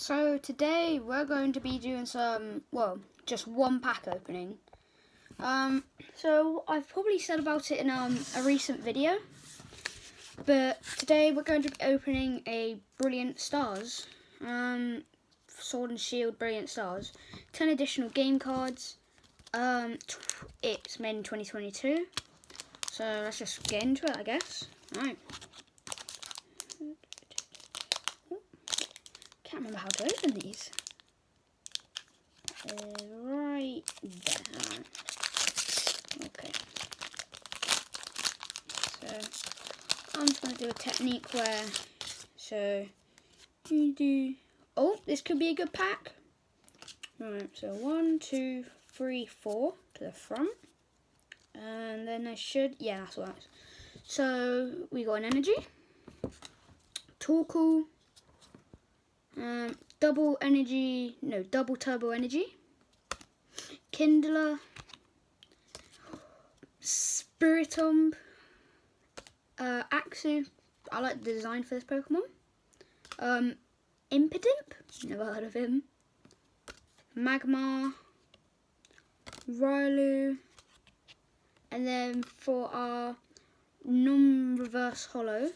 So today we're going to be doing just one pack opening. So I've probably said about it in a recent video, but today we're going to be opening a Brilliant Stars, Sword and Shield Brilliant Stars, 10 additional game cards. It's made in 2022, so let's just get into it, I guess. Alright. Can't remember how to open these. Right there. Okay. So I'm just going to do a technique where, you do. Oh, this could be a good pack. Right. So 1, 2, 3, 4 to the front, and then I should. Yeah, that's what. So we got an energy, Torkoal. Double turbo energy, Kindler, Spiritomb, Axew. I like the design for this Pokemon. Impidimp, never heard of him. Magmar, Riolu, and then for our non-reverse holo,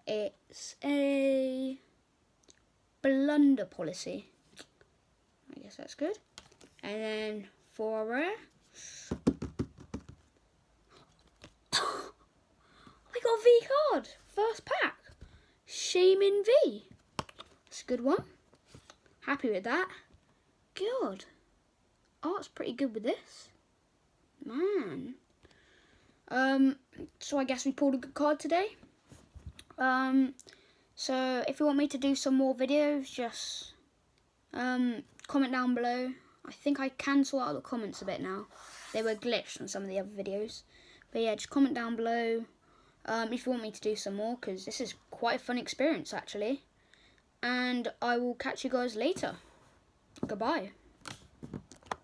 it's a Blunder Policy. I guess that's good. And then for a rare, I got a V card. First pack. Shaymin V. That's a good one. Happy with that. Good. Art's pretty good with this. Man. So I guess we pulled a good card today. So if you want me to do some more videos, just comment down below. I think I can sort out the comments a bit now. They were glitched on some of the other videos. But yeah, just comment down below if you want me to do some more, because this is quite a fun experience actually. And I will catch you guys later. Goodbye.